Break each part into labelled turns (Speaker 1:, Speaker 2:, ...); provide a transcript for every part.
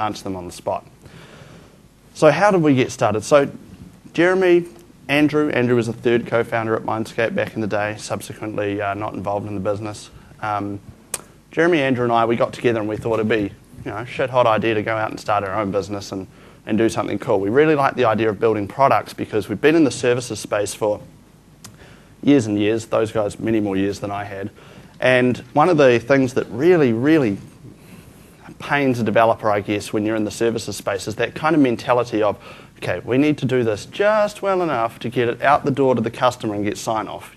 Speaker 1: answer them on the spot. So how did we get started? So Jeremy, Andrew was a third co-founder at Mindscape back in the day, subsequently not involved in the business. Jeremy, Andrew and I, we got together and we thought it'd be a shit hot idea to go out and start our own business and do something cool. We really liked the idea of building products because we've been in the services space for years and years, those guys many more years than I had. And one of the things that really pains a developer, I guess, when you're in the services space is that kind of mentality of, okay, we need to do this just well enough to get it out the door to the customer and get sign-off,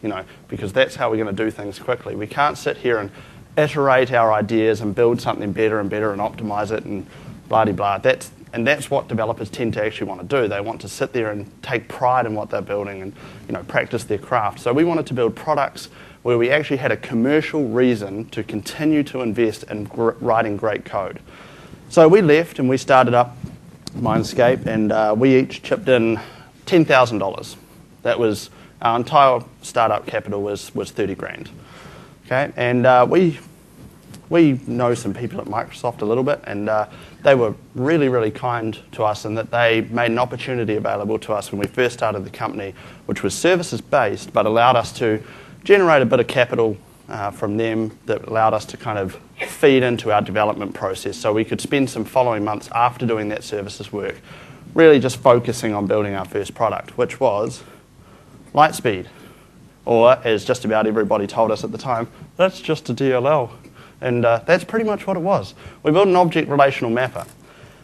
Speaker 1: because that's how we're going to do things quickly. We can't sit here and iterate our ideas and build something better and better and optimize it and blah-de-blah. That's what developers tend to actually want to do. They want to sit there and take pride in what they're building and practice their craft. So we wanted to build products where we actually had a commercial reason to continue to invest in writing great code. So we left and we started up Mindscape, and we each chipped in $10,000. That was our entire startup capital was 30 grand. Okay, and we know some people at Microsoft a little bit, and they were really kind to us in that they made an opportunity available to us when we first started the company, which was services based, but allowed us to generate a bit of capital from them that allowed us to kind of feed into our development process. So we could spend some following months after doing that services work really just focusing on building our first product, which was Lightspeed. Or, as just about everybody told us at the time, that's just a DLL. And that's pretty much what it was. We built an object relational mapper.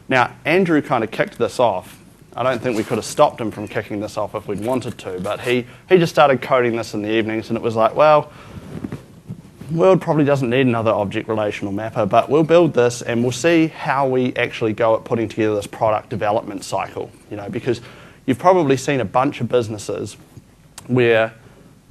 Speaker 1: Now, Andrew kind of kicked this off. I don't think we could have stopped him from kicking this off if we'd wanted to, but he just started coding this in the evenings, and it was like, well, the world probably doesn't need another object relational mapper, but we'll build this and we'll see how we actually go at putting together this product development cycle. Because you've probably seen a bunch of businesses where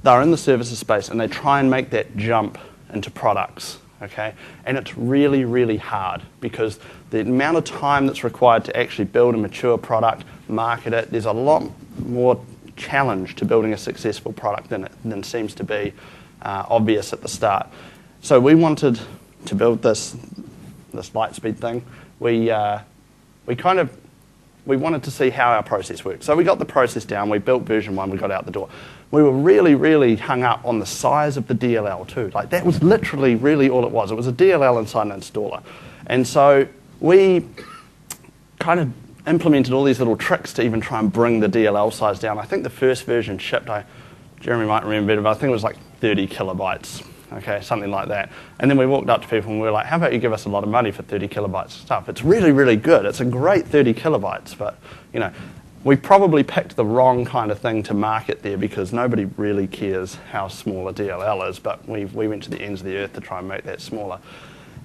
Speaker 1: they're in the services space and they try and make that jump into products. Okay, and it's really hard because the amount of time that's required to actually build a mature product, market it, there's a lot more challenge to building a successful product than seems to be obvious at the start. So we wanted to build this Lightspeed thing. We wanted to see how our process worked. So we got the process down, we built version 1, we got out the door. We were really hung up on the size of the DLL too. Like that was literally really all it was. It was a DLL inside an installer. And so we kind of implemented all these little tricks to even try and bring the DLL size down. I think the first version shipped, Jeremy might remember better, but I think it was like 30 kilobytes. Okay, something like that. And then we walked up to people and we were like, how about you give us a lot of money for 30 kilobytes of stuff? It's really good. It's a great 30 kilobytes, but we probably picked the wrong kind of thing to market there because nobody really cares how small a DLL is, but we went to the ends of the earth to try and make that smaller.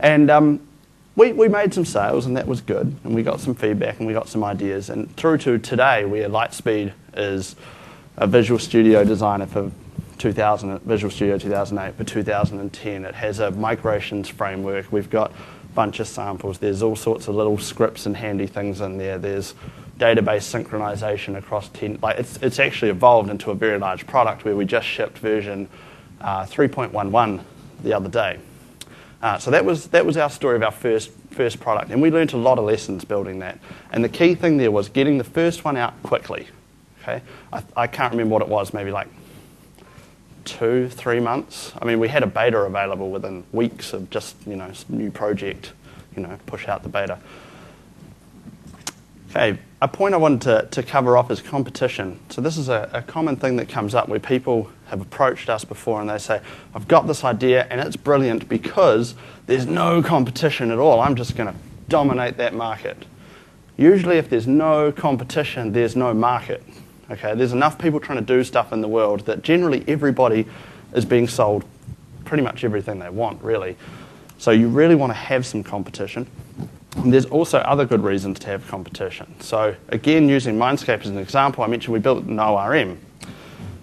Speaker 1: And we made some sales, and that was good, and we got some feedback, and we got some ideas. And through to today, where Lightspeed is a Visual Studio designer for Visual Studio 2008 for 2010. It has a migrations framework. We've got a bunch of samples. There's all sorts of little scripts and handy things in there. There's database synchronization across 10. It's actually evolved into a very large product where we just shipped version 3.11 the other day. So that was our story of our first product, and we learned a lot of lessons building that. And the key thing there was getting the first one out quickly. Okay, I can't remember what it was, maybe like 2-3 months. I mean, we had a beta available within weeks of just new project, push out the beta. Okay, a point I wanted to cover off is competition. So this is a common thing that comes up where people have approached us before and they say, I've got this idea and it's brilliant because there's no competition at all. I'm just going to dominate that market. Usually if there's no competition, there's no market. Okay, there's enough people trying to do stuff in the world that generally everybody is being sold pretty much everything they want, really. So you really want to have some competition. And there's also other good reasons to have competition. So again, using Mindscape as an example, I mentioned we built an ORM.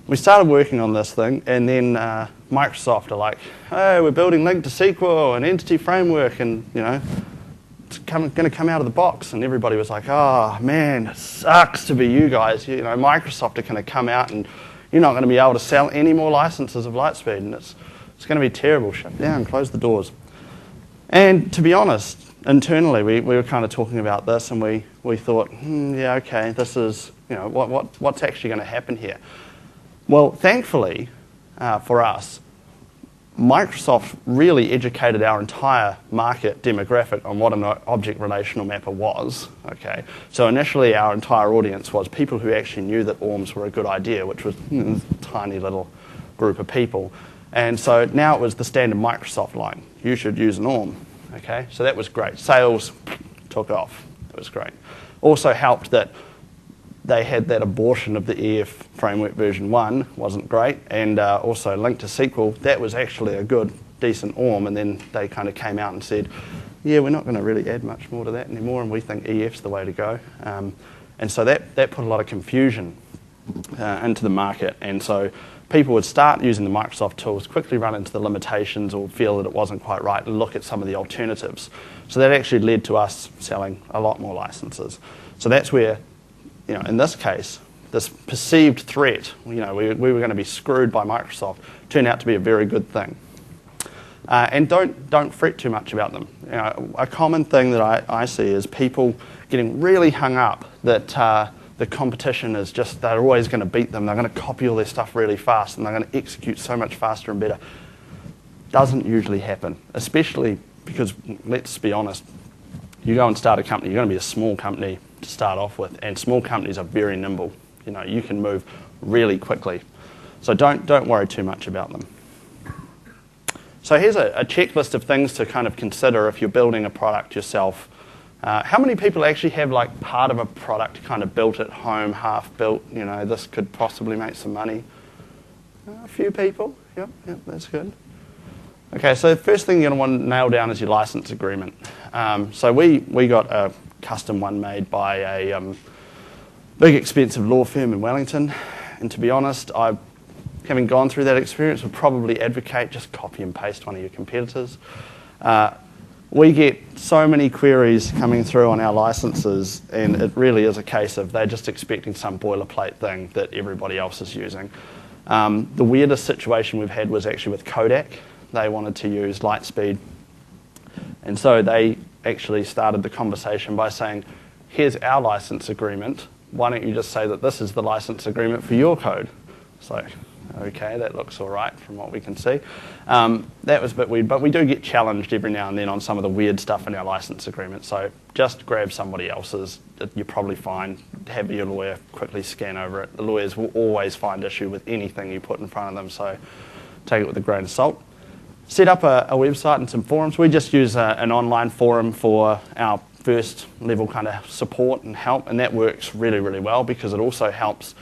Speaker 1: We started working on this thing, and then Microsoft are like, hey, we're building Link to SQL and Entity Framework, and it's going to come out of the box. And everybody was like, oh man, it sucks to be you guys. Microsoft are going to come out and you're not going to be able to sell any more licenses of Lightspeed, and it's going to be terrible. Shut down, close the doors. And to be honest, internally, we were kind of talking about this, and we thought, yeah, okay, this is, what's actually going to happen here? Well, thankfully, for us, Microsoft really educated our entire market demographic on what an object relational mapper was. Okay, so initially our entire audience was people who actually knew that ORMs were a good idea, which was a tiny little group of people. And so now it was the standard Microsoft line. You should use an ORM. Okay, so that was great. Sales took off. It was great. Also helped that they had that abortion of the EF framework version 1, wasn't great, and also linked to SQL, that was actually a good, decent ORM, and then they kind of came out and said, yeah, we're not going to really add much more to that anymore, and we think EF's the way to go. And so that put a lot of confusion into the market, and so people would start using the Microsoft tools, quickly run into the limitations or feel that it wasn't quite right, and look at some of the alternatives. So that actually led to us selling a lot more licenses. So that's where, in this case, this perceived threat, we were going to be screwed by Microsoft, turned out to be a very good thing. And don't fret too much about them. A common thing that I see is people getting really hung up that the competition is just, they're always going to beat them, they're going to copy all their stuff really fast, and they're going to execute so much faster and better. Doesn't usually happen, especially because, let's be honest, you go and start a company, you're going to be a small company to start off with, and small companies are very nimble. You can move really quickly. So don't worry too much about them. So here's a checklist of things to kind of consider if you're building a product yourself. How many people actually have like part of a product kind of built at home, half built? This could possibly make some money. A few people. Yep, that's good. Okay, so the first thing you're going to want to nail down is your license agreement. So we got a custom one made by a big expensive law firm in Wellington, and to be honest, having gone through that experience, would probably advocate just copy and paste one of your competitors. We get so many queries coming through on our licenses, and it really is a case of they're just expecting some boilerplate thing that everybody else is using. The weirdest situation we've had was actually with Kodak. They wanted to use Lightspeed, and so they actually started the conversation by saying, here's our license agreement, why don't you just say that this is the license agreement for your code? So, okay, that looks all right from what we can see. That was a bit weird, but we do get challenged every now and then on some of the weird stuff in our license agreement, so just grab somebody else's. You're probably fine. Have your lawyer quickly scan over it. The lawyers will always find issue with anything you put in front of them, so take it with a grain of salt. Set up a website and some forums. We just use an online forum for our first level kind of support and help, and that works really, really well because it also helps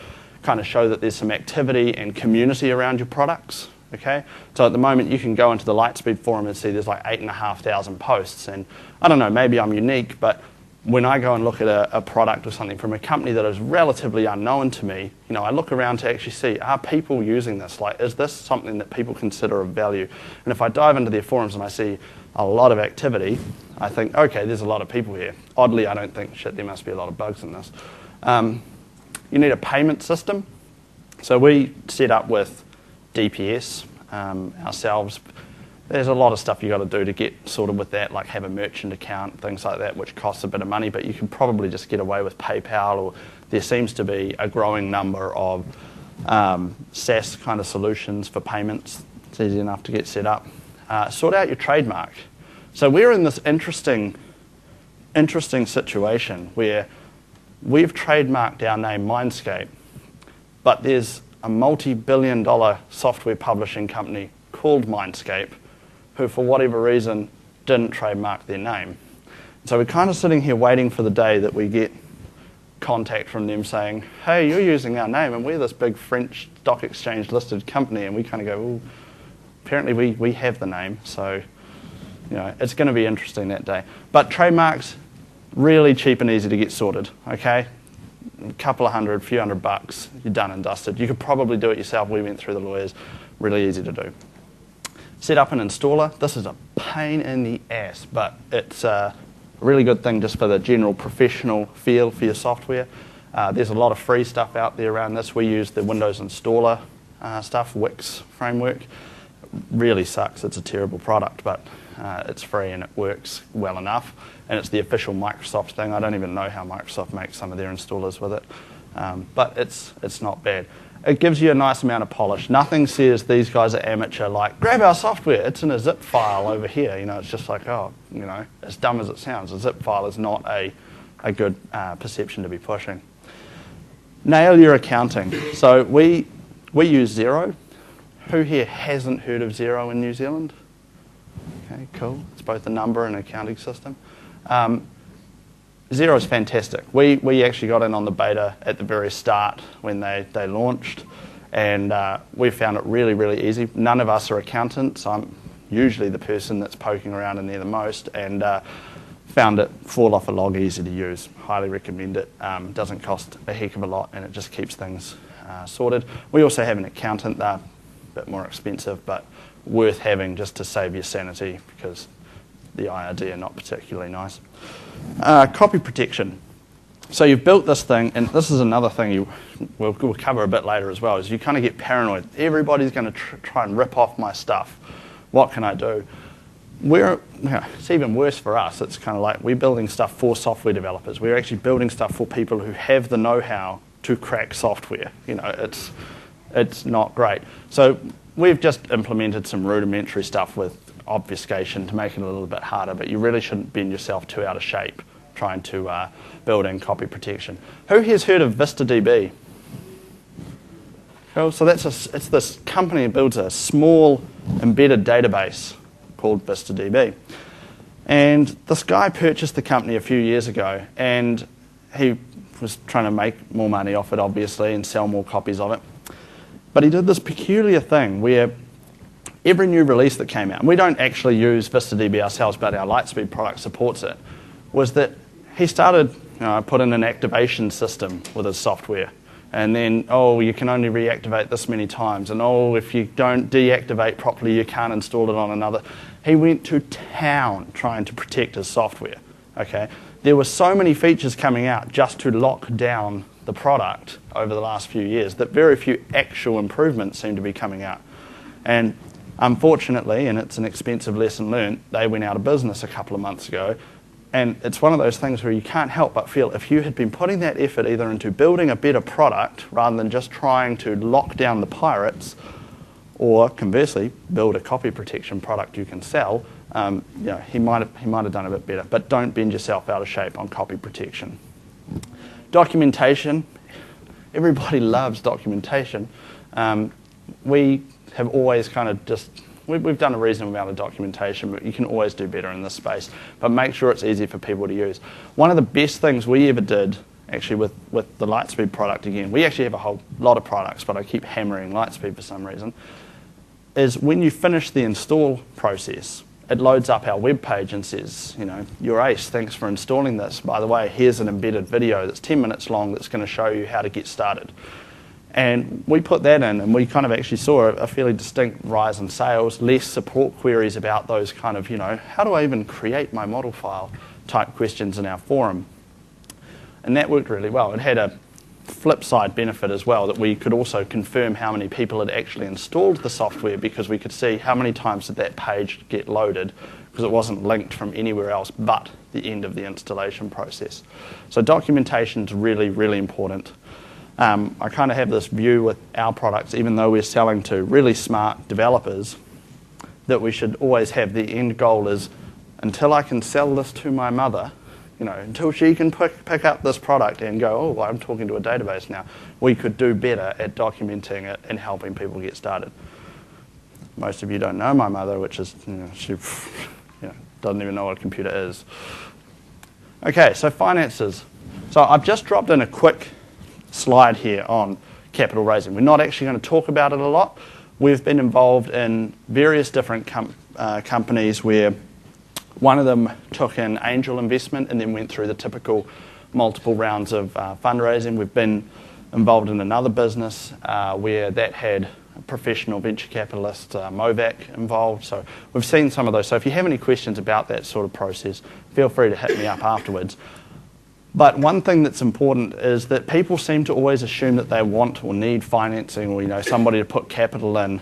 Speaker 1: kind of show that there's some activity and community around your products. Okay, so at the moment you can go into the Lightspeed forum and see there's like 8,500 posts, and I don't know, maybe I'm unique, but when I go and look at a product or something from a company that is relatively unknown to me, I look around to actually see, are people using this? Like, is this something that people consider of value? And if I dive into their forums and I see a lot of activity, I think, okay, there's a lot of people here. Oddly, I don't think, shit, there must be a lot of bugs in this. You need a payment system. So we set up with DPS ourselves. There's a lot of stuff you got to do to get sorted with that, like have a merchant account, things like that, which costs a bit of money, but you can probably just get away with PayPal, or there seems to be a growing number of SaaS kind of solutions for payments. It's easy enough to get set up. Sort out your trademark. So we're in this interesting situation where we've trademarked our name Mindscape, but there's a multi-billion-dollar software publishing company called Mindscape who, for whatever reason, didn't trademark their name. So we're kind of sitting here waiting for the day that we get contact from them saying, hey, you're using our name, and we're this big French stock exchange listed company, and we kind of go, well, apparently we have the name, so it's going to be interesting that day. But trademarks, really cheap and easy to get sorted, okay? A couple of hundred, few $100, you're done and dusted. You could probably do it yourself. We went through the lawyers, really easy to do. Set up an installer. This is a pain in the ass, but it's a really good thing just for the general professional feel for your software. There's a lot of free stuff out there around this. We use the Windows installer stuff, Wix framework. really sucks. It's a terrible product, but it's free and it works well enough. And it's the official Microsoft thing. I don't even know how Microsoft makes some of their installers with it, but it's not bad. It gives you a nice amount of polish. Nothing says these guys are amateur, like, grab our software, it's in a zip file over here. It's just like, oh, as dumb as it sounds, a zip file is not a good perception to be pushing. Nail your accounting. So we use Xero. Who here hasn't heard of Xero in New Zealand? Okay, cool. It's both a number and an accounting system. Xero is fantastic. We actually got in on the beta at the very start when they launched, and we found it really, really easy. None of us are accountants. I'm usually the person that's poking around in there the most, and found it fall off a log easy to use. Highly recommend it. Doesn't cost a heck of a lot, and it just keeps things sorted. We also have an accountant. They're a bit more expensive, but worth having just to save your sanity, because the IRD are not particularly nice. Copy protection. So you've built this thing, and this is another thing we'll cover a bit later as well, is you kind of get paranoid. Everybody's going to try and rip off my stuff. What can I do? It's even worse for us. It's kind of like we're building stuff for software developers. We're actually building stuff for people who have the know-how to crack software. It's not great. So we've just implemented some rudimentary stuff with obfuscation to make it a little bit harder, but you really shouldn't bend yourself too out of shape trying to build in copy protection. Who has heard of VistaDB? Cool. So it's this company that builds a small embedded database called VistaDB. And this guy purchased the company a few years ago, and he was trying to make more money off it, obviously, and sell more copies of it. But he did this peculiar thing where every new release that came out, and we don't actually use VistaDB ourselves, but our Lightspeed product supports it, was that he started, put in an activation system with his software. And then, you can only reactivate this many times. And if you don't deactivate properly, you can't install it on another. He went to town trying to protect his software. Okay, there were so many features coming out just to lock down the product over the last few years that very few actual improvements seem to be coming out. And unfortunately, and it's an expensive lesson learned, they went out of business a couple of months ago. And it's one of those things where you can't help but feel if you had been putting that effort either into building a better product rather than just trying to lock down the pirates, or conversely, build a copy protection product you can sell, he might have done a bit better. But don't bend yourself out of shape on copy protection. Documentation. Everybody loves documentation. We have always kind of we've done a reasonable amount of documentation, but you can always do better in this space. But make sure it's easy for people to use. One of the best things we ever did, actually, with the Lightspeed product, again, we actually have a whole lot of products, but I keep hammering Lightspeed for some reason, is when you finish the install process, it loads up our web page and says, you're ace, thanks for installing this. By the way, here's an embedded video that's 10 minutes long that's going to show you how to get started. And we put that in, and we kind of actually saw a fairly distinct rise in sales, less support queries about those kind of, how do I even create my model file type questions in our forum. And that worked really well. It had a flip side benefit as well, that we could also confirm how many people had actually installed the software, because we could see how many times did that page get loaded, because it wasn't linked from anywhere else but the end of the installation process. So documentation is really, really important. I kind of have this view with our products, even though we're selling to really smart developers, that we should always have the end goal is, until I can sell this to my mother, until she can pick up this product and go, I'm talking to a database now, we could do better at documenting it and helping people get started. Most of you don't know my mother, which is, she doesn't even know what a computer is. Okay, so finances. So I've just dropped in a quick slide here on capital raising. We're not actually going to talk about it a lot. We've been involved in various different companies where one of them took in angel investment and then went through the typical multiple rounds of fundraising. We've been involved in another business where that had a professional venture capitalist, Movac, involved. So we've seen some of those. So if you have any questions about that sort of process, feel free to hit me up afterwards. But one thing that's important is that people seem to always assume that they want or need financing, or somebody to put capital in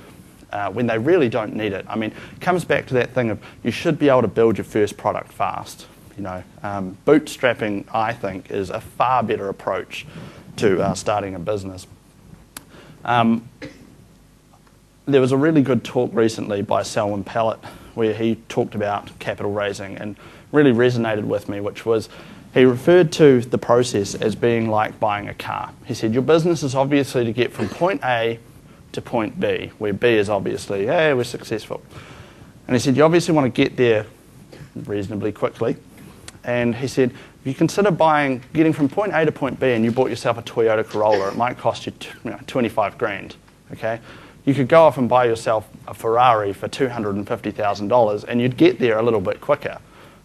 Speaker 1: when they really don't need it. I mean, it comes back to that thing of you should be able to build your first product fast. Bootstrapping, I think, is a far better approach to starting a business. There was a really good talk recently by Selwyn Pallett where he talked about capital raising and really resonated with me, which was he referred to the process as being like buying a car. He said your business is obviously to get from point A to point B, where B is obviously, hey, we're successful. And he said you obviously want to get there reasonably quickly. And he said, if you consider getting from point A to point B and you bought yourself a Toyota Corolla, it might cost you 25 grand, okay? You could go off and buy yourself a Ferrari for $250,000 and you'd get there a little bit quicker,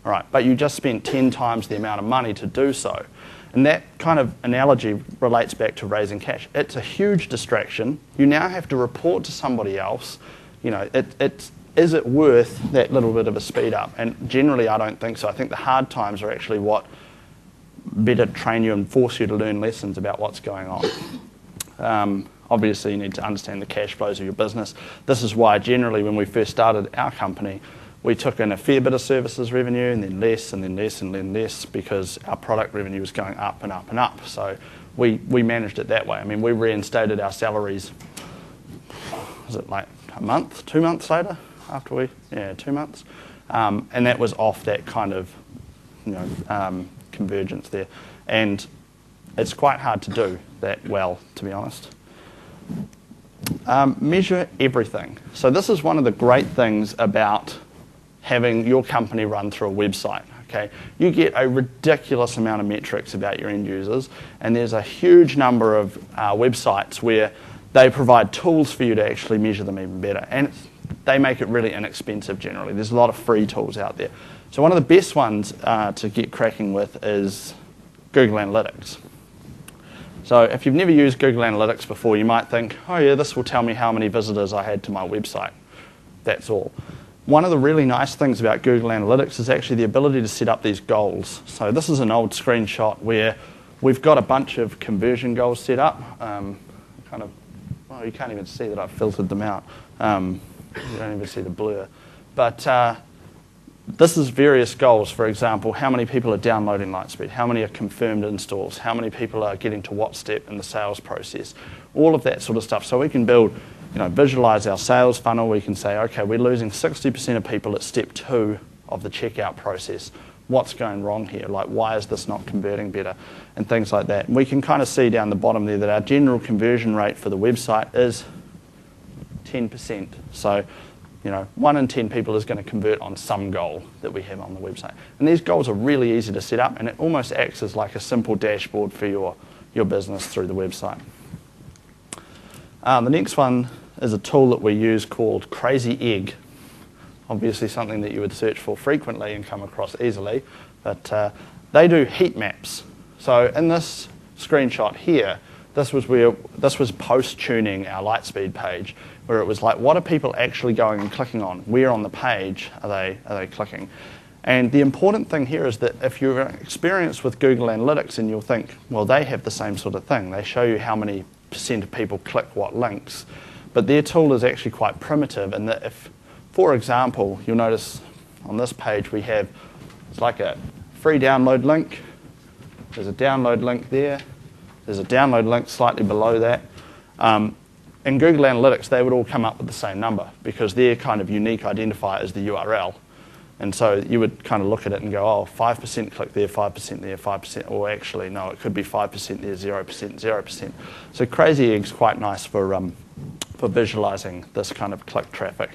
Speaker 1: all right? But you just spent 10 times the amount of money to do so. And that kind of analogy relates back to raising cash. It's a huge distraction. You now have to report to somebody else. Is it worth that little bit of a speed up? And generally, I don't think so. I think the hard times are actually what better train you and force you to learn lessons about what's going on. Obviously, you need to understand the cash flows of your business. This is why generally when we first started our company, we took in a fair bit of services revenue and then less and then less and then less because our product revenue was going up and up and up. So we managed it that way. I mean, we reinstated our salaries, was it like a month, 2 months later? 2 months, and that was off that kind of, convergence there, and it's quite hard to do that well, to be honest. Measure everything. So this is one of the great things about having your company run through a website. Okay, you get a ridiculous amount of metrics about your end users, and there's a huge number of websites where they provide tools for you to actually measure them even better, and they make it really inexpensive generally. There's a lot of free tools out there. So one of the best ones to get cracking with is Google Analytics. So if you've never used Google Analytics before, you might think, oh yeah, this will tell me how many visitors I had to my website. That's all. One of the really nice things about Google Analytics is actually the ability to set up these goals. So this is an old screenshot where we've got a bunch of conversion goals set up. You can't even see that I've filtered them out. You don't even see the blur. But this is various goals. For example, how many people are downloading Lightspeed? How many are confirmed installs? How many people are getting to what step in the sales process? All of that sort of stuff. So we can visualize our sales funnel. We can say, okay, we're losing 60% of people at step 2 of the checkout process. What's going wrong here? Like, why is this not converting better? And things like that. And we can kind of see down the bottom there that our general conversion rate for the website is 10%. So, 1 in 10 people is going to convert on some goal that we have on the website. And these goals are really easy to set up, and it almost acts as like a simple dashboard for your business through the website. The next one is a tool that we use called Crazy Egg. Obviously something that you would search for frequently and come across easily, but they do heat maps. So in this screenshot here, this was post-tuning our Lightspeed page, where it was like, what are people actually going and clicking on? Where on the page are they clicking? And the important thing here is that if you're experienced with Google Analytics, and you'll think, well, they have the same sort of thing. They show you how many % of people click what links. But their tool is actually quite primitive in that if, for example, you'll notice on this page we have, it's like a free download link. There's a download link there. There's a download link slightly below that. In Google Analytics, they would all come up with the same number because their kind of unique identifier is the URL. And so you would kind of look at it and go, oh, 5% click there, 5% there, 5%. Or actually, no, it could be 5% there, 0%, 0%. So Crazy Egg's quite nice for visualizing this kind of click traffic.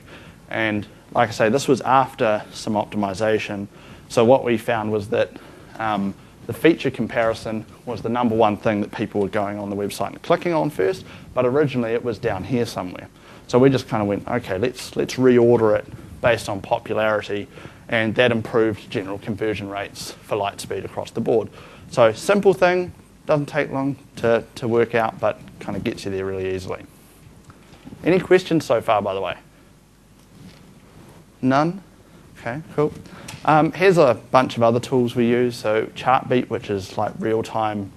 Speaker 1: And like I say, this was after some optimization. So what we found was that the feature comparison was the number one thing that people were going on the website and clicking on first, but originally it was down here somewhere. So we just kind of went, okay, let's reorder it based on popularity, and that improved general conversion rates for Lightspeed across the board. So simple thing, doesn't take long to work out, but kind of gets you there really easily. Any questions so far, by the way? None? Okay, cool. Here's a bunch of other tools we use. So Chartbeat, which is like real-time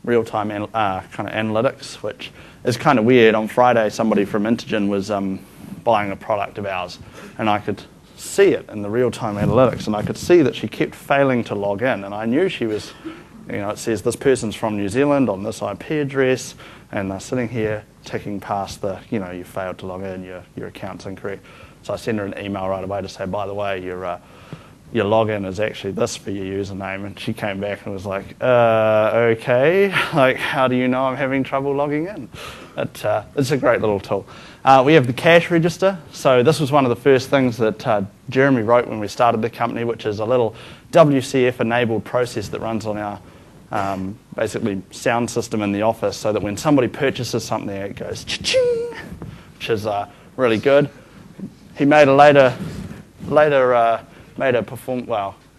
Speaker 1: real-time kind of analytics, which is kind of weird. On Friday, somebody from Intergen was buying a product of ours, and I could see it in the real-time analytics, and I could see that she kept failing to log in, and I knew she was, it says this person's from New Zealand on this IP address, and they're sitting here ticking past the, you failed to log in, your account's incorrect. So I sent her an email right away to say, by the way, your login is actually this for your username, and she came back and was like, okay, like how do you know I'm having trouble logging in? It's a great little tool. We have the cash register. So this was one of the first things that Jeremy wrote when we started the company, which is a little WCF-enabled process that runs on our basically sound system in the office, so that when somebody purchases something, it goes Ching, which is really good. He made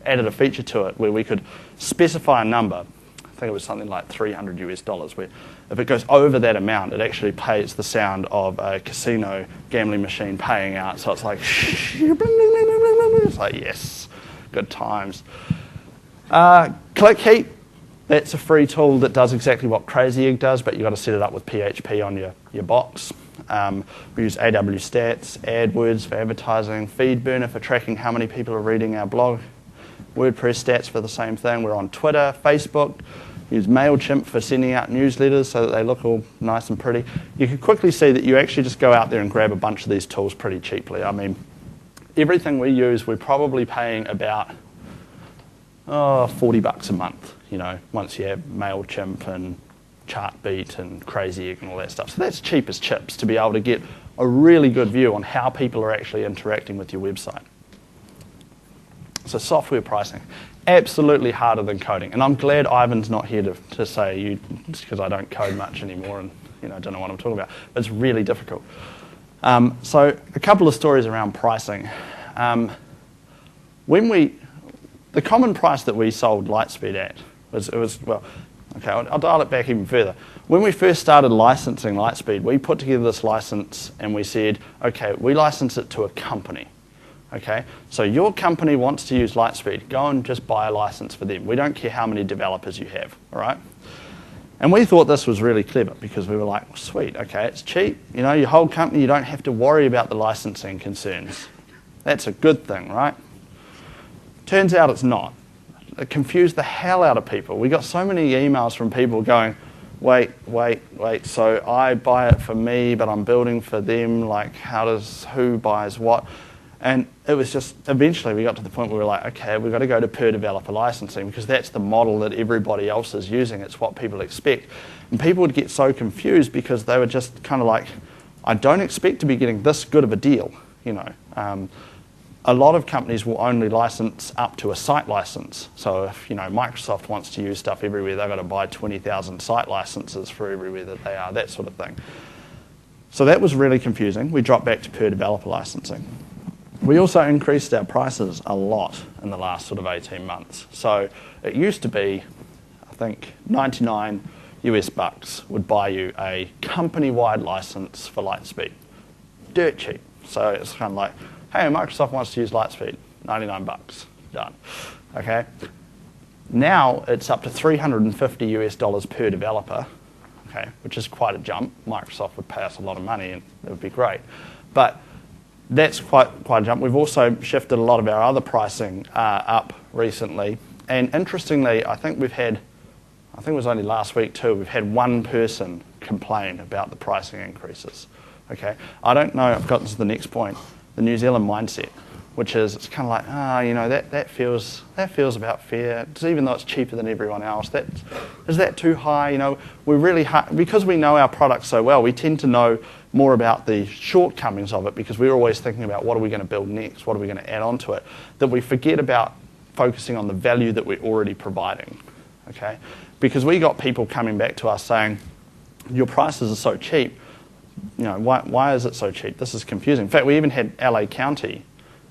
Speaker 1: added a feature to it where we could specify a number. I think it was something like $300, where if it goes over that amount, it actually plays the sound of a casino gambling machine paying out. So it's like, it's like, yes, good times. ClickHeap, that's a free tool that does exactly what Crazy Egg does, but you've got to set it up with PHP on your box. We use AW Stats, AdWords for advertising, FeedBurner for tracking how many people are reading our blog, WordPress Stats for the same thing. We're on Twitter, Facebook. Use MailChimp for sending out newsletters so that they look all nice and pretty. You can quickly see that you actually just go out there and grab a bunch of these tools pretty cheaply. I mean, everything we use, we're probably paying about $40 a month, once you have MailChimp and Chartbeat and Crazy Egg and all that stuff. So that's cheap as chips to be able to get a really good view on how people are actually interacting with your website. So software pricing, absolutely harder than coding. And I'm glad Ivan's not here to say just because I don't code much anymore and I don't know what I'm talking about. But it's really difficult. So a couple of stories around pricing. The common price that we sold Lightspeed at I'll dial it back even further. When we first started licensing Lightspeed, we put together this license and we said, okay, we license it to a company. Okay, so your company wants to use Lightspeed. Go and just buy a license for them. We don't care how many developers you have, all right? And we thought this was really clever because we were like, well, sweet, okay, it's cheap. Your whole company, you don't have to worry about the licensing concerns. That's a good thing, right? Turns out it's not. It confused the hell out of people. We got so many emails from people going, wait, so I buy it for me, but I'm building for them, like who buys what? And it was just, eventually we got to the point where we were like, okay, we've got to go to per developer licensing because that's the model that everybody else is using. It's what people expect. And people would get so confused because they were just kind of like, I don't expect to be getting this good of a deal. A lot of companies will only license up to a site license. So if Microsoft wants to use stuff everywhere, they've got to buy 20,000 site licenses for everywhere that they are, that sort of thing. So that was really confusing. We dropped back to per developer licensing. We also increased our prices a lot in the last sort of 18 months. So it used to be, I think, 99 US bucks would buy you a company-wide license for Lightspeed. Dirt cheap. So it's kind of like, hey, Microsoft wants to use Lightspeed, 99 bucks, done. Okay. Now it's up to 350 US dollars per developer, okay, which is quite a jump. Microsoft would pay us a lot of money and it would be great. But that's quite a jump. We've also shifted a lot of our other pricing up recently. And interestingly, I think it was only last week too, we've had one person complain about the pricing increases. Okay, I don't know, I've got to the next point, the New Zealand mindset, which is it's kind of like, that feels about fair. Even though it's cheaper than everyone else, is that too high? We're really hard, because we know our product so well, we tend to know more about the shortcomings of it because we're always thinking about what are we going to build next, what are we going to add on to it, that we forget about focusing on the value that we're already providing. Okay, because we got people coming back to us saying, your prices are so cheap, why is it so cheap? This is confusing. In fact, we even had LA County,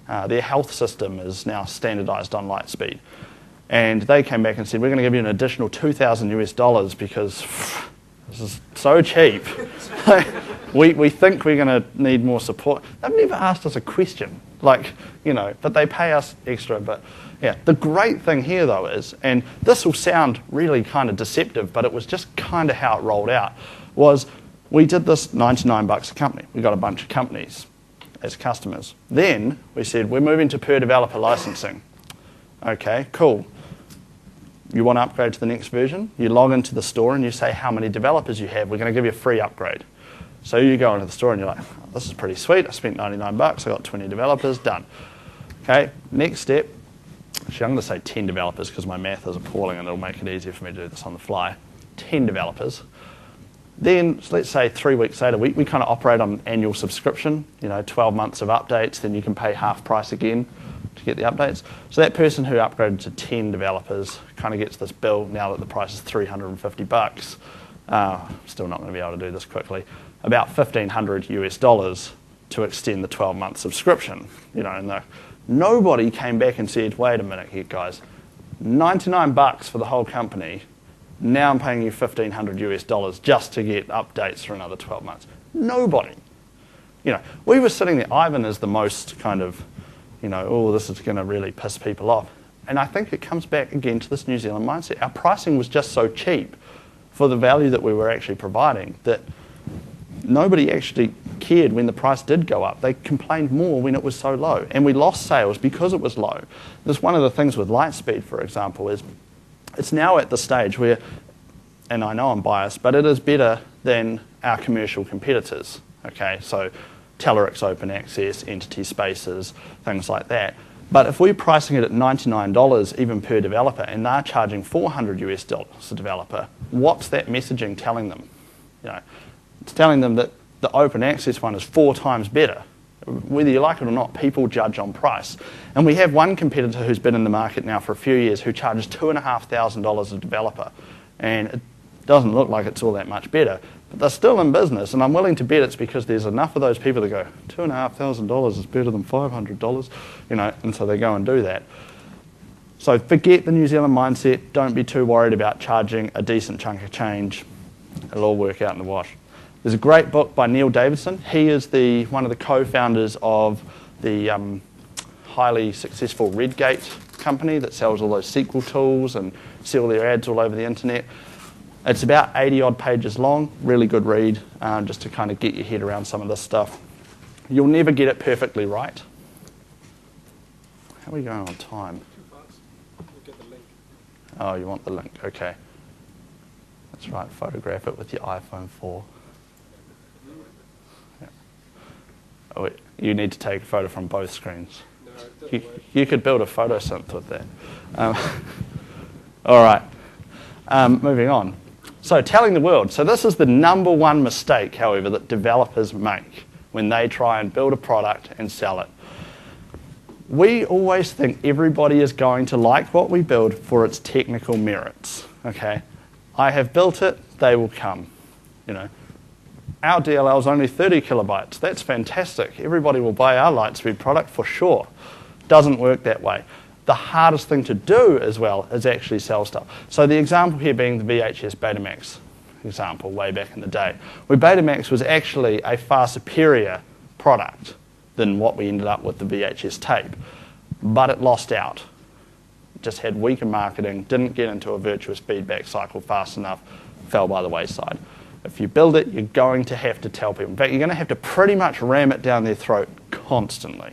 Speaker 1: their health system is now standardized on Lightspeed. And they came back and said, we're going to give you an additional 2,000 US dollars because this is so cheap. we think we're going to need more support. They've never asked us a question, but they pay us extra. But Yeah, the great thing here though is, and this will sound really kind of deceptive, but it was just kind of how it rolled out, was we did this 99 bucks a company. We got a bunch of companies as customers. Then we said, we're moving to per developer licensing. Okay, cool. You want to upgrade to the next version? You log into the store and you say how many developers you have. We're going to give you a free upgrade. So you go into the store and you're like, oh, this is pretty sweet. I spent 99 bucks. I got 20 developers. Done. Okay, next step. Actually, I'm going to say 10 developers because my math is appalling and it'll make it easier for me to do this on the fly. 10 developers. Then, so let's say 3 weeks later, we kind of operate on annual subscription, 12 months of updates, then you can pay half price again to get the updates. So that person who upgraded to 10 developers kind of gets this bill now that the price is 350 bucks. Still not going to be able to do this quickly. About $1,500 to extend the 12-month subscription. And nobody came back and said, wait a minute here, guys, 99 bucks for the whole company. Now I'm paying you $1,500 just to get updates for another 12 months. Nobody. We were sitting there. Ivan is the most kind of, oh, this is going to really piss people off. And I think it comes back again to this New Zealand mindset. Our pricing was just so cheap for the value that we were actually providing that nobody actually cared when the price did go up. They complained more when it was so low. And we lost sales because it was low. That's one of the things with Lightspeed, for example, is it's now at the stage where, and I know I'm biased, but it is better than our commercial competitors. Okay, so Telerix Open Access, Entity Spaces, things like that. But if we're pricing it at $99 even per developer and they're charging $400 a developer, what's that messaging telling them? It's telling them that the open access one is 4 times better. Whether you like it or not, people judge on price. And we have one competitor who's been in the market now for a few years who charges $2,500 a developer. And it doesn't look like it's all that much better. But they're still in business, and I'm willing to bet it's because there's enough of those people that go, $2,500 is better than $500, and so they go and do that. So forget the New Zealand mindset. Don't be too worried about charging a decent chunk of change. It'll all work out in the wash. There's a great book by Neil Davidson. He is one of the co-founders of the highly successful Redgate company that sells all those SQL tools and sell their ads all over the internet. It's about 80 odd pages long, really good read, just to kind of get your head around some of this stuff. You'll never get it perfectly right. How are we going on time?
Speaker 2: 2 parts. You'll get the link.
Speaker 1: Oh, you want the link, okay. That's right, photograph it with your iPhone 4. Yeah. Oh, wait, you need to take a photo from both screens.
Speaker 2: No, it doesn't work.
Speaker 1: You could build a photo synth with that. All right, moving on. So telling the world. So this is the number one mistake, however, that developers make when they try and build a product and sell it. We always think everybody is going to like what we build for its technical merits. Okay, I have built it, they will come. Our DLL is only 30 kilobytes. That's fantastic. Everybody will buy our Lightspeed product for sure. Doesn't work that way. The hardest thing to do as well is actually sell stuff. So the example here being the VHS Betamax example way back in the day, where Betamax was actually a far superior product than what we ended up with the VHS tape, but it lost out. It just had weaker marketing, didn't get into a virtuous feedback cycle fast enough, fell by the wayside. If you build it, you're going to have to tell people. In fact, you're going to have to pretty much ram it down their throat constantly.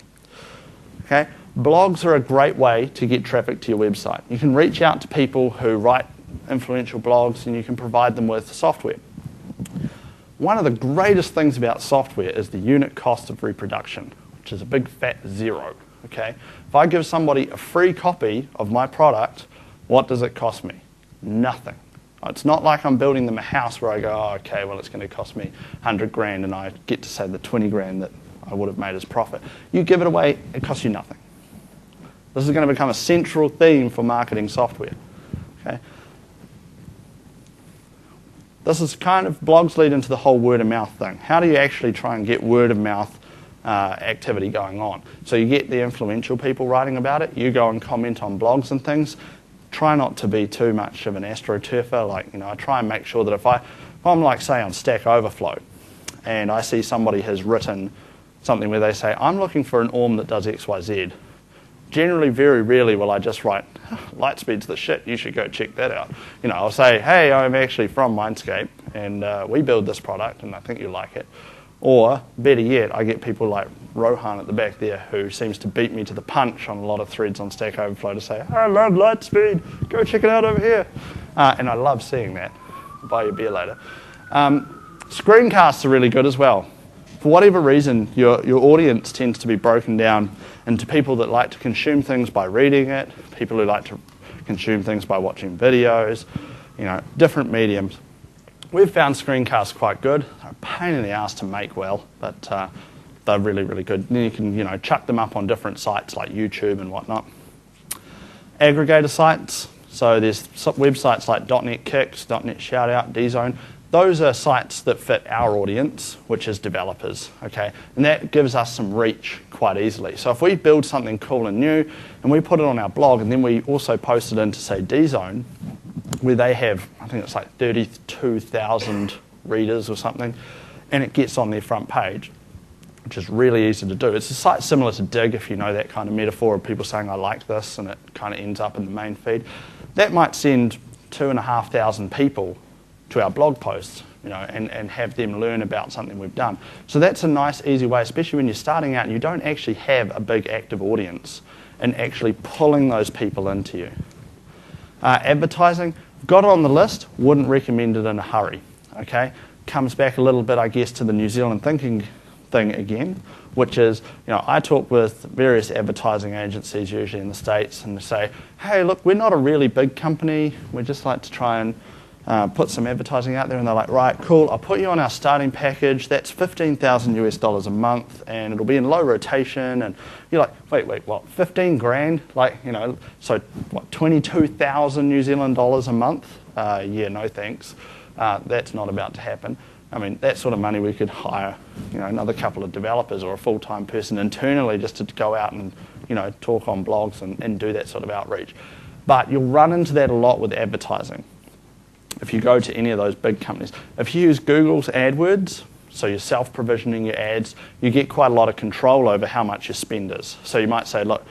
Speaker 1: Okay? Blogs are a great way to get traffic to your website. You can reach out to people who write influential blogs and you can provide them with software. One of the greatest things about software is the unit cost of reproduction, which is a big fat 0. Okay? If I give somebody a free copy of my product, what does it cost me? Nothing. It's not like I'm building them a house where I go, oh, okay, well, it's going to cost me 100 grand and I get to say the 20 grand that I would have made as profit. You give it away, it costs you nothing. This is going to become a central theme for marketing software. Okay? This is kind of, blogs lead into the whole word of mouth thing. How do you actually try and get word of mouth activity going on? So you get the influential people writing about it, you go and comment on blogs and things. Try not to be too much of an astroturfer. I try and make sure that if I'm like, say, on Stack Overflow, and I see somebody has written something where they say, I'm looking for an ORM that does XYZ, Generally, very rarely will I just write, Lightspeed's the shit, you should go check that out. I'll say, hey, I'm actually from Mindscape, and we build this product, and I think you like it. Or, better yet, I get people like Rohan at the back there who seems to beat me to the punch on a lot of threads on Stack Overflow to say, I love Lightspeed, go check it out over here. And I love seeing that. I'll buy you a beer later. Screencasts are really good as well. For whatever reason, your audience tends to be broken down into people that like to consume things by reading it, people who like to consume things by watching videos, different mediums. We've found screencasts quite good. They're a pain in the ass to make well, but they're really, really good. And you can, chuck them up on different sites like YouTube and whatnot. Aggregator sites. So there's websites like .NET Kicks, .NET Shoutout, dzone. Those are sites that fit our audience, which is developers, okay? And that gives us some reach quite easily. So if we build something cool and new, and we put it on our blog, and then we also post it into, say, dzone, where they have, I think it's like 32,000 readers or something, and it gets on their front page, which is really easy to do. It's a site similar to Dig, if you know that kind of metaphor of people saying, I like this, and it kind of ends up in the main feed. That might send 2,500 people to our blog posts, and have them learn about something we've done. So that's a nice, easy way, especially when you're starting out and you don't actually have a big active audience, and actually pulling those people into you. Advertising, got it on the list, wouldn't recommend it in a hurry, okay? Comes back a little bit, I guess, to the New Zealand thinking thing again, which is, I talk with various advertising agencies, usually in the States, and they say, hey, look, we're not a really big company, we just like to try and put some advertising out there, and they're like, right, cool, I'll put you on our starting package, that's $15,000 a month, and it'll be in low rotation, and you're like, wait, what, 15 grand? So what, 22,000 New Zealand dollars a month? Yeah, no thanks. That's not about to happen. I mean, that sort of money we could hire, another couple of developers or a full-time person internally just to go out and, talk on blogs and do that sort of outreach. But you'll run into that a lot with advertising. If you go to any of those big companies, if you use Google's AdWords, so you're self-provisioning your ads, you get quite a lot of control over how much your spend is. So you might say, look,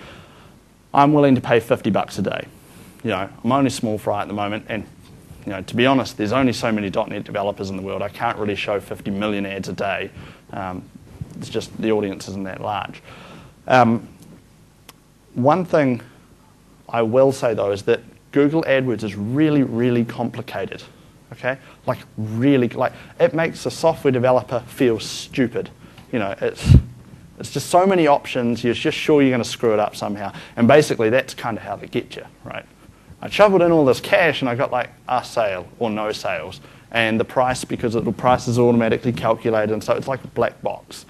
Speaker 1: I'm willing to pay $50 a day. I'm only small fry at the moment, and to be honest, there's only so many .NET developers in the world. I can't really show 50 million ads a day. It's just the audience isn't that large. One thing I will say, though, is that Google AdWords is really, really complicated, okay? It makes a software developer feel stupid. It's just so many options, you're just sure you're going to screw it up somehow. And basically, that's kind of how they get you, right? I shoveled in all this cash, and I got like a sale or no sales. And the price, because the price is automatically calculated, and so it's like a black box.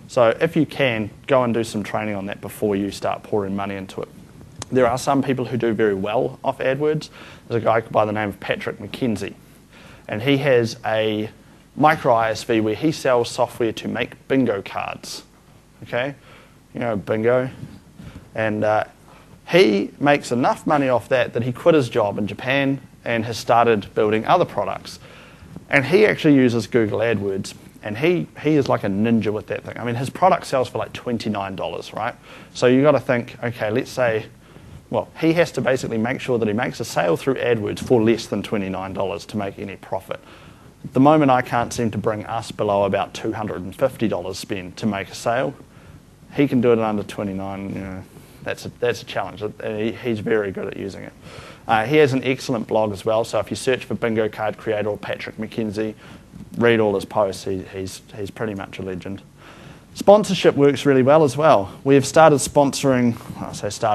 Speaker 1: So if you can, go and do some training on that before you start pouring money into it. There are some people who do very well off AdWords. There's a guy by the name of Patrick McKenzie, and he has a micro ISV where he sells software to make bingo cards. Okay, bingo, and he makes enough money off that he quit his job in Japan and has started building other products. And he actually uses Google AdWords, and he is like a ninja with that thing. I mean, his product sells for like $29, right? So you got to think, okay, let's say. Well, he has to basically make sure that he makes a sale through AdWords for less than $29 to make any profit. At the moment, I can't seem to bring us below about $250 spend to make a sale. He can do it under $29. That's a challenge. He's very good at using it. He has an excellent blog as well. So if you search for Bingo Card Creator or Patrick McKenzie, read all his posts. He's pretty much a legend. Sponsorship works really well as well. We've started sponsoring,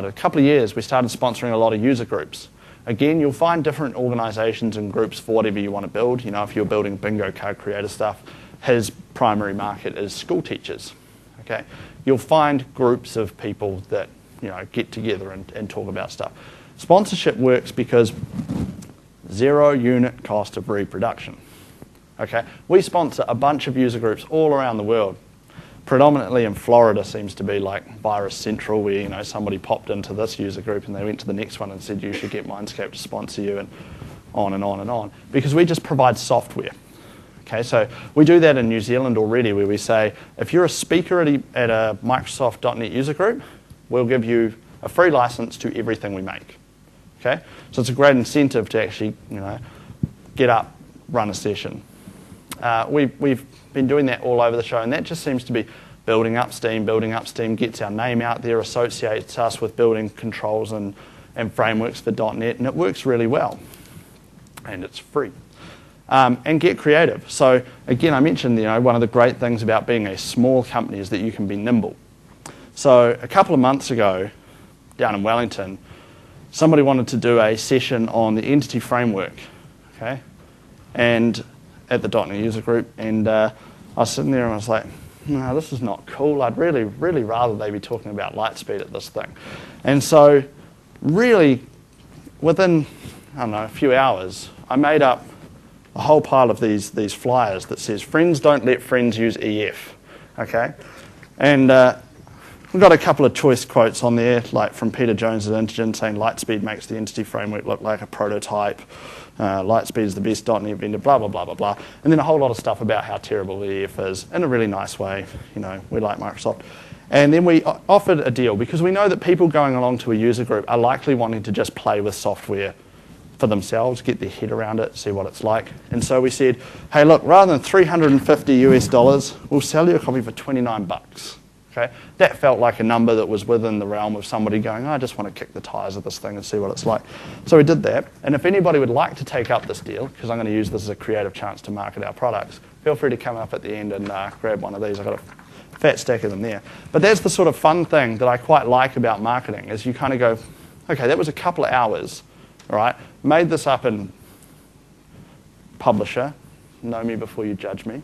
Speaker 1: a couple of years, we started sponsoring a lot of user groups. Again, you'll find different organizations and groups for whatever you want to build. If you're building Bingo Card Creator stuff, his primary market is school teachers. Okay, you'll find groups of people that get together and talk about stuff. Sponsorship works because 0 unit cost of reproduction. Okay, we sponsor a bunch of user groups all around the world. Predominantly in Florida seems to be like Virus Central, where somebody popped into this user group and they went to the next one and said you should get Mindscape to sponsor you, and on and on and on, because we just provide software. Okay, so we do that in New Zealand already, where we say if you're a speaker at a Microsoft .NET user group, we'll give you a free license to everything we make. Okay, so it's a great incentive to actually, get up, run a session. We've been doing that all over the show, and that just seems to be building up steam, gets our name out there, associates us with building controls and frameworks for .NET, and it works really well. And it's free. And get creative. So again, I mentioned, one of the great things about being a small company is that you can be nimble. So a couple of months ago, down in Wellington, somebody wanted to do a session on the entity framework, okay, and at the .NET user group, and I was sitting there and I was like, no, this is not cool. I'd really, really rather they be talking about Lightspeed at this thing. And so really, within, a few hours, I made up a whole pile of these flyers that says, friends don't let friends use EF, okay? And we've got a couple of choice quotes on there, like from Peter Jones at Intergen saying Lightspeed makes the entity framework look like a prototype. Lightspeed is the best .NET vendor, blah, blah, blah, blah, blah. And then a whole lot of stuff about how terrible the EF is in a really nice way. We like Microsoft. And then we offered a deal because we know that people going along to a user group are likely wanting to just play with software for themselves, get their head around it, see what it's like. And so we said, hey, look, rather than $350, we'll sell you a copy for 29 bucks. Okay? That felt like a number that was within the realm of somebody going, I just want to kick the tires of this thing and see what it's like. So we did that. And if anybody would like to take up this deal, because I'm going to use this as a creative chance to market our products, feel free to come up at the end and grab one of these. I've got a fat stack of them there. But that's the sort of fun thing that I quite like about marketing, is you kind of go, okay, that was a couple of hours, all right? Made this up in Publisher. Know me before you judge me.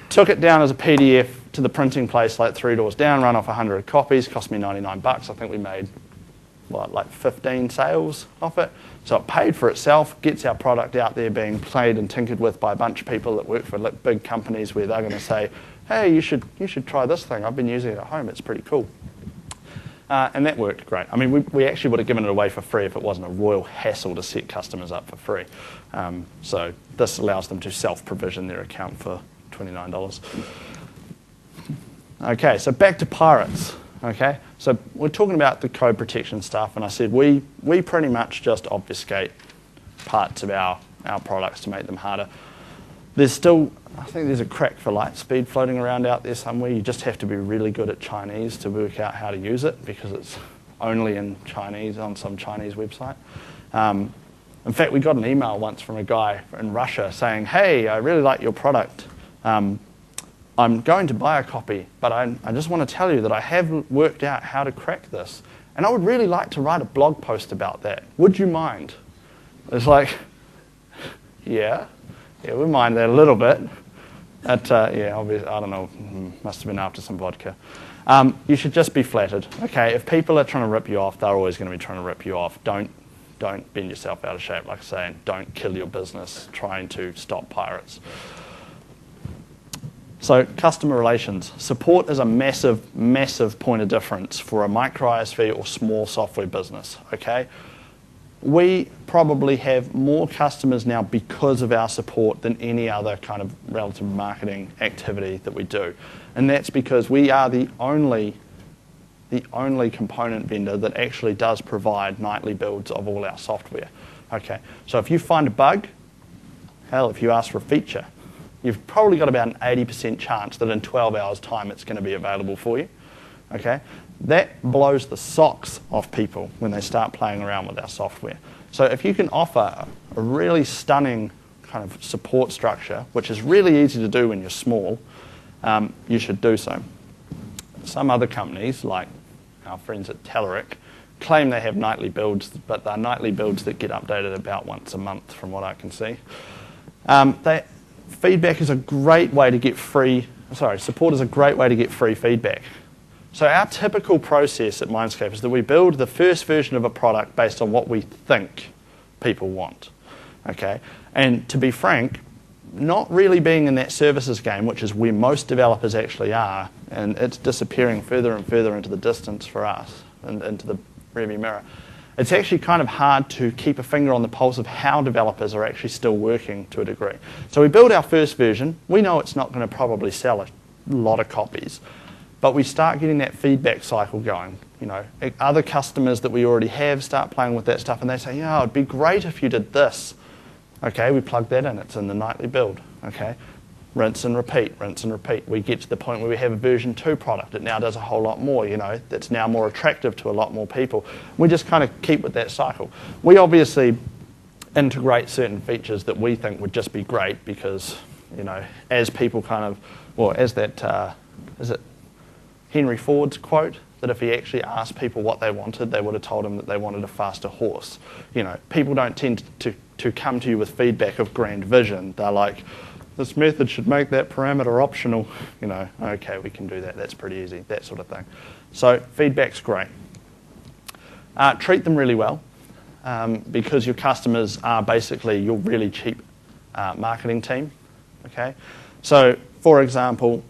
Speaker 1: Took it down as a PDF to the printing place like 3 doors down, run off 100 copies, cost me 99 bucks. I think we made, like 15 sales off it. So it paid for itself, gets our product out there being played and tinkered with by a bunch of people that work for big companies where they're going to say, hey, you should try this thing. I've been using it at home. It's pretty cool. And that worked great. I mean, we actually would have given it away for free if it wasn't a royal hassle to set customers up for free. So this allows them to self-provision their account for $29. Okay, so back to Pirates. Okay, so we're talking about the code protection stuff, and I said we pretty much just obfuscate parts of our products to make them harder. There's still, I think there's a crack for Lightspeed floating around out there somewhere. You just have to be really good at Chinese to work out how to use it, because it's only in Chinese on some Chinese website. In fact, we got an email once from a guy in Russia saying, hey, I really like your product. I'm going to buy a copy, but I just want to tell you that I have worked out how to crack this. And I would really like to write a blog post about that. Would you mind? It's like, yeah, we mind that a little bit. Yeah, obviously, I don't know, must have been after some vodka. You should just be flattered. Okay, if people are trying to rip you off, they're always going to be trying to rip you off. Don't bend yourself out of shape, like I say, and don't kill your business trying to stop pirates. So customer relations. Support is a massive, massive point of difference for a micro ISV or small software business, okay? We probably have more customers now because of our support than any other kind of relative marketing activity that we do. And that's because we are the only component vendor that actually does provide nightly builds of all our software. Okay, so if you find a bug, hell, if you ask for a feature, you've probably got about an 80% chance that in 12 hours' time it's going to be available for you. Okay, that blows the socks off people when they start playing around with our software. So if you can offer a really stunning kind of support structure, which is really easy to do when you're small, you should do so. Some other companies, like our friends at Telerik, claim they have nightly builds, but they're nightly builds that get updated about once a month, from what I can see. Feedback is a great way to get support is a great way to get free feedback. So our typical process at Mindscape is that we build the first version of a product based on what we think people want. Okay? And to be frank, not really being in that services game, which is where most developers actually are, and it's disappearing further and further into the distance for us and into the rearview mirror, it's actually kind of hard to keep a finger on the pulse of how developers are actually still working to a degree. So we build our first version. We know it's not going to probably sell a lot of copies. But we start getting that feedback cycle going. Other customers that we already have start playing with that stuff, and they say, yeah, it'd be great if you did this. Okay, we plug that in. It's in the nightly build. Okay, rinse and repeat, rinse and repeat. We get to the point where we have a version 2 product. It now does a whole lot more. That's now more attractive to a lot more people. We just kind of keep with that cycle. We obviously integrate certain features that we think would just be great because, as people as that, is it Henry Ford's quote, that if he actually asked people what they wanted, they would have told him that they wanted a faster horse. People don't tend to come to you with feedback of grand vision. They're like, this method should make that parameter optional. Okay, we can do that. That's pretty easy, that sort of thing. So feedback's great. Treat them really well because your customers are basically your really cheap marketing team. Okay, so for example,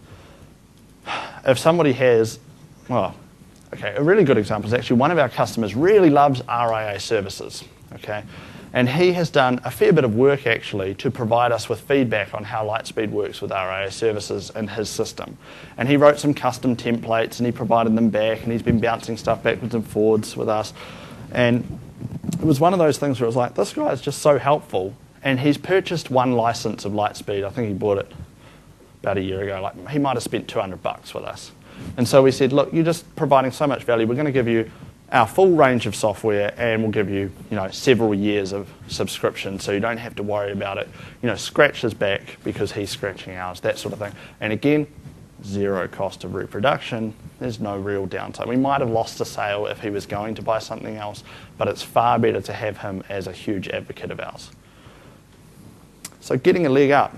Speaker 1: if somebody has, a really good example is actually one of our customers really loves RIA services, okay? And he has done a fair bit of work actually to provide us with feedback on how Lightspeed works with RIA services in his system. And he wrote some custom templates and he provided them back, and he's been bouncing stuff backwards and forwards with us. And it was one of those things where it was like, this guy is just so helpful, and he's purchased one license of Lightspeed. I think he bought it about a year ago. Like, he might have spent $200 with us. And so we said, look, you're just providing so much value. We're going to give you our full range of software, and we'll give you, several years of subscription, so you don't have to worry about it. Scratch his back because he's scratching ours, that sort of thing. And again, zero cost of reproduction. There's no real downtime. We might have lost a sale if he was going to buy something else, but it's far better to have him as a huge advocate of ours. So getting a leg up.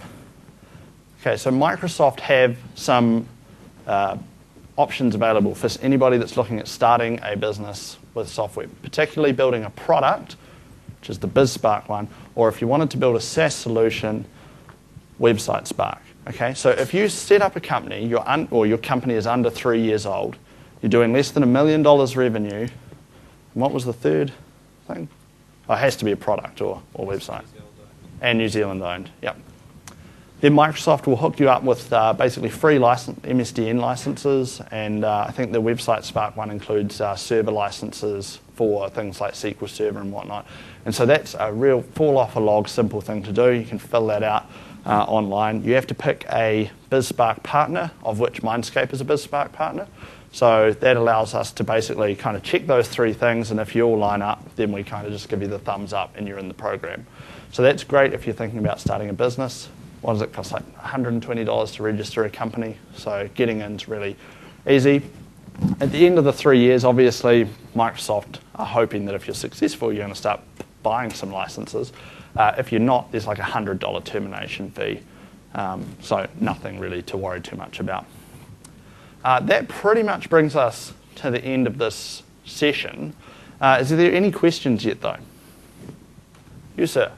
Speaker 1: Okay, so Microsoft have some options available for anybody that's looking at starting a business with software, particularly building a product, which is the BizSpark one, or if you wanted to build a SaaS solution, Website Spark. Okay, so if you set up a company, your company is under 3 years old, you're doing less than $1 million revenue, and what was the third thing? Oh, it has to be a product or website. And New Zealand owned, yep. Then Microsoft will hook you up with basically free MSDN licenses, and I think the Website Spark one includes server licenses for things like SQL Server and whatnot. And so that's a real fall-off-a-log simple thing to do. You can fill that out online. You have to pick a BizSpark partner, of which Mindscape is a BizSpark partner. So that allows us to basically kind of check those 3 things, and if you all line up, then we kind of just give you the thumbs up and you're in the program. So that's great if you're thinking about starting a business. What does it cost? Like $120 to register a company. So getting in's really easy. At the end of the 3 years, obviously, Microsoft are hoping that if you're successful, you're going to start buying some licenses. If you're not, there's like a $100 termination fee. So nothing really to worry too much about. That pretty much brings us to the end of this session. Is there any questions yet, though? You, sir.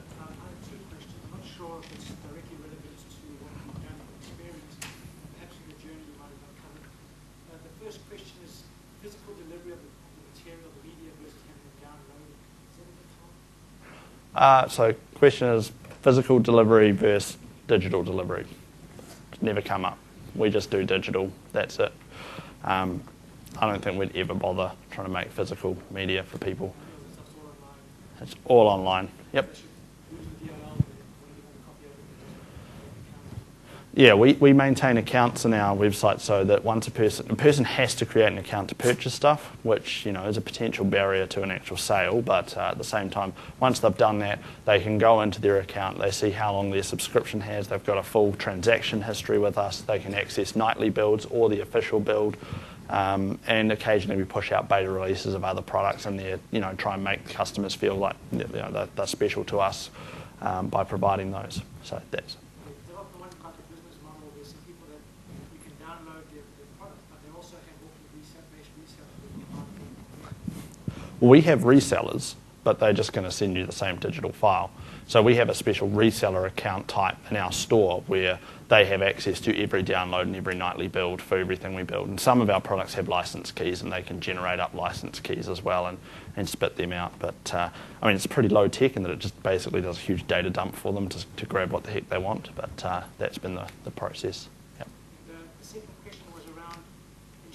Speaker 1: So question is physical delivery versus digital delivery. It's never come up. We just do digital, that's it. I don't think we'd ever bother trying to make physical media for people. It's all online, yep. Yeah, we maintain accounts in our website so that once a person has to create an account to purchase stuff, which is a potential barrier to an actual sale, but at the same time, once they've done that, they can go into their account, they see how long their subscription has, they've got a full transaction history with us, they can access nightly builds or the official build, and occasionally we push out beta releases of other products in there, try and make customers feel like they're special to us by providing those. So that's we have resellers, but they're just going to send you the same digital file. So we have a special reseller account type in our store where they have access to every download and every nightly build for everything we build. And some of our products have license keys, and they can generate up license keys as well and spit them out. But it's pretty low tech in that it just basically does a huge data dump for them to grab what the heck they want. But that's been the process. Yep.
Speaker 3: The second question was around, in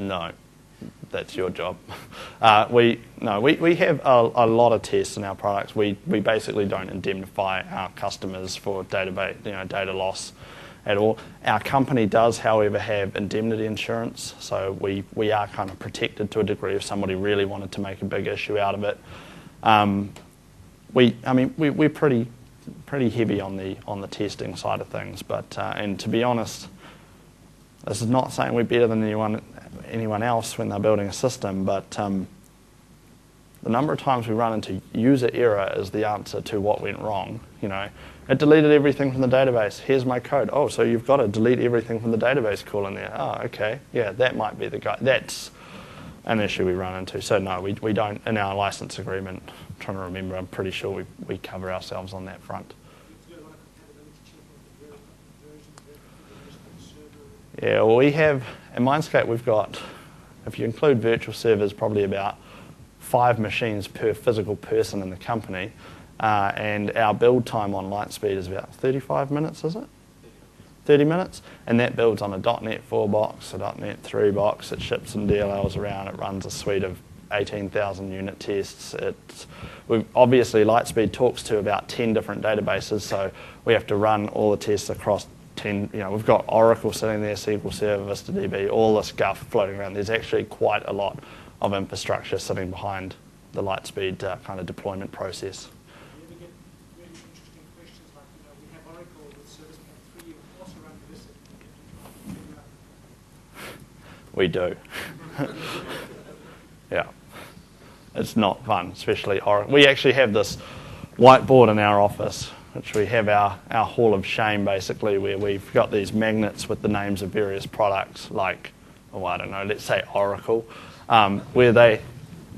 Speaker 1: No, that's your job. We have a lot of tests in our products. We basically don't indemnify our customers for data loss at all. Our company does, however, have indemnity insurance, so we are kind of protected to a degree if somebody really wanted to make a big issue out of it. We're pretty heavy on the testing side of things, but and to be honest, this is not saying we're better than anyone else when they're building a system, but the number of times we run into user error is the answer to what went wrong. It deleted everything from the database. Here's my code. Oh, so you've got to delete everything from the database call in there. Oh, okay. Yeah, that might be the guy. That's an issue we run into. So no, we don't, in our license agreement, I'm trying to remember, I'm pretty sure we cover ourselves on that front. Yeah, well, we have, in Mindscape, we've got, if you include virtual servers, probably about 5 machines per physical person in the company. And our build time on Lightspeed is about 35 minutes, is it? 30 minutes. And that builds on a .NET 4 box, a .NET 3 box. It ships some DLLs around. It runs a suite of 18,000 unit tests. Obviously, Lightspeed talks to about 10 different databases, so we have to run all the tests across 10. We've got Oracle sitting there, SQL Server, VistaDB, all this stuff floating around. There's actually quite a lot of infrastructure sitting behind the Lightspeed kind of deployment process. We do. Yeah. It's not fun, especially Oracle. We actually have this whiteboard in our office, which we have our hall of shame, basically, where we've got these magnets with the names of various products, like, I don't know, let's say Oracle, where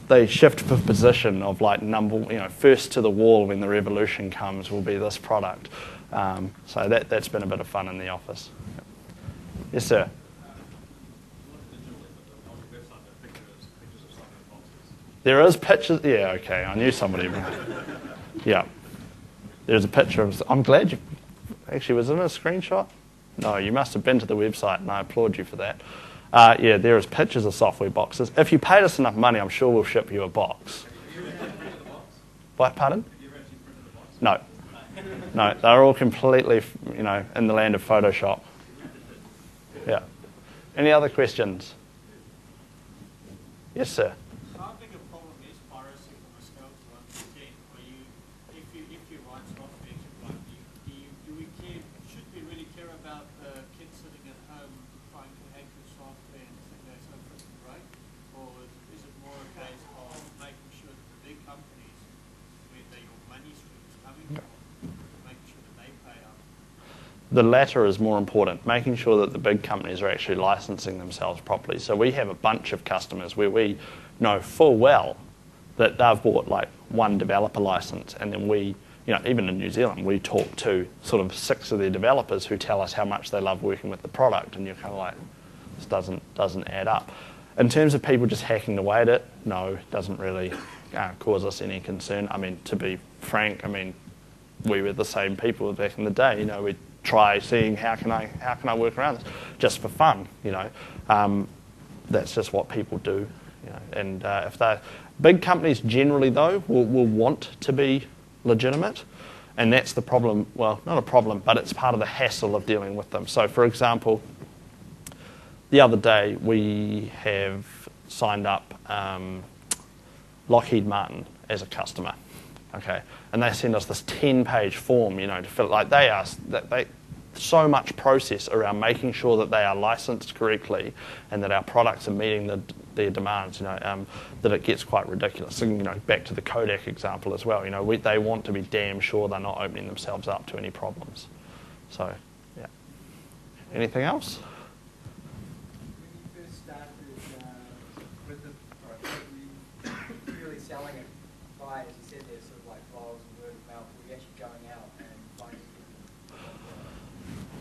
Speaker 1: they shift for position of like first to the wall when the revolution comes will be this product. So that's been a bit of fun in the office. Yes, sir. There is pictures. Yeah, okay. I knew somebody. Yeah. There's a picture of. I'm glad you. Actually, was it a screenshot? No, you must have been to the website, and I applaud you for that. Yeah, there is pictures of software boxes. If you paid us enough money, I'm sure we'll ship you a box.
Speaker 3: Have you ever printed the box?
Speaker 1: What? Pardon?
Speaker 3: Have you ever actually printed the box?
Speaker 1: No. No, they're all completely, in the land of Photoshop. Yeah. Any other questions? Yes, sir.
Speaker 4: How big a problem is piracy from a scale to 1 to 10? If you write software to run, should we really care about the kids sitting at home trying to hack your software and think that's so freaking great? Or is it more a case of making sure that the big companies, where your money stream is coming from, making sure that they pay up?
Speaker 1: The latter is more important, making sure that the big companies are actually licensing themselves properly. So we have a bunch of customers where we know full well that they've bought like one developer license, and then we, even in New Zealand, we talk to sort of 6 of their developers who tell us how much they love working with the product, and you're kind of like, this doesn't add up. In terms of people just hacking away at it, no, it doesn't really cause us any concern. I mean, to be frank, we were the same people back in the day. We'd try seeing how can I work around this, just for fun. That's just what people do. And if they're big companies, generally though, will want to be legitimate, and that's the problem. Well, not a problem, but it's part of the hassle of dealing with them. So, for example, the other day we have signed up Lockheed Martin as a customer. Okay, and they send us this 10-page form, to fill. Like they so much process around making sure that they are licensed correctly and that our products are meeting their demands. That it gets quite ridiculous. And, back to the Kodak example as well. They want to be damn sure they're not opening themselves up to any problems. So, yeah. Anything else?
Speaker 5: When you first started with the product, were you purely selling it by, as you said, there, sort of like trials and word of mouth? Were you actually going out and finding people?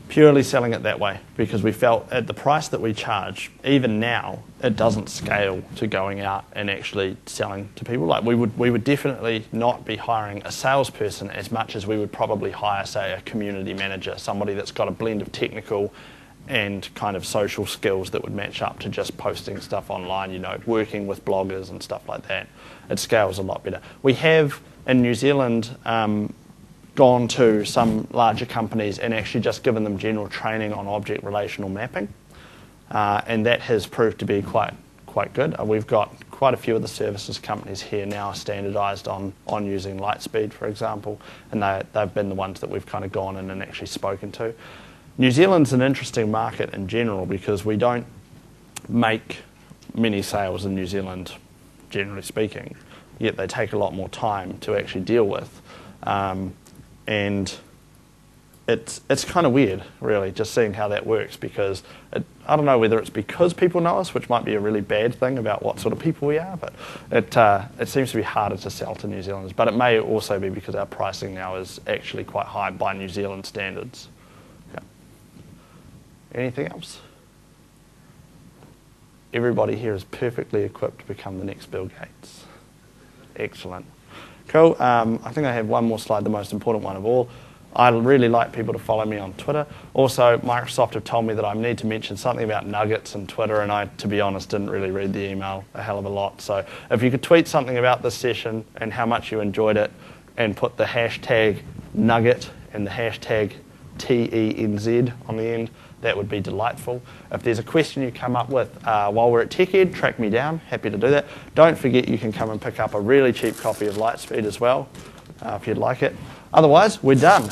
Speaker 1: Purely selling it that way, because we felt at the price that we charge, even now, it doesn't scale to going out and actually selling to people. Like we would definitely not be hiring a salesperson as much as we would probably hire, say, a community manager, somebody that's got a blend of technical and kind of social skills that would match up to just posting stuff online, you know, working with bloggers and stuff like that. It scales a lot better. We have in New Zealand gone to some larger companies and actually just given them general training on object relational mapping, and that has proved to be quite good. We've got quite a few of the services companies here now standardised on using Lightspeed, for example, and they've been the ones that we've kind of gone in and actually spoken to. New Zealand's an interesting market in general because we don't make many sales in New Zealand, generally speaking, yet they take a lot more time to actually deal with. And it's kind of weird, really, just seeing how that works because I don't know whether it's because people know us, which might be a really bad thing about what sort of people we are, but it seems to be harder to sell to New Zealanders. But it may also be because our pricing now is actually quite high by New Zealand standards. Yeah. Anything else? Everybody here is perfectly equipped to become the next Bill Gates. Excellent. Cool. I think I have one more slide, the most important one of all. I really like people to follow me on Twitter. Also, Microsoft have told me that I need to mention something about nuggets and Twitter, and I, to be honest, didn't really read the email a hell of a lot. So if you could tweet something about this session and how much you enjoyed it and put the hashtag nugget and the hashtag TENZ on the end, that would be delightful. If there's a question you come up with while we're at TechEd, track me down. Happy to do that. Don't forget you can come and pick up a really cheap copy of Lightspeed as well if you'd like it. Otherwise, we're done.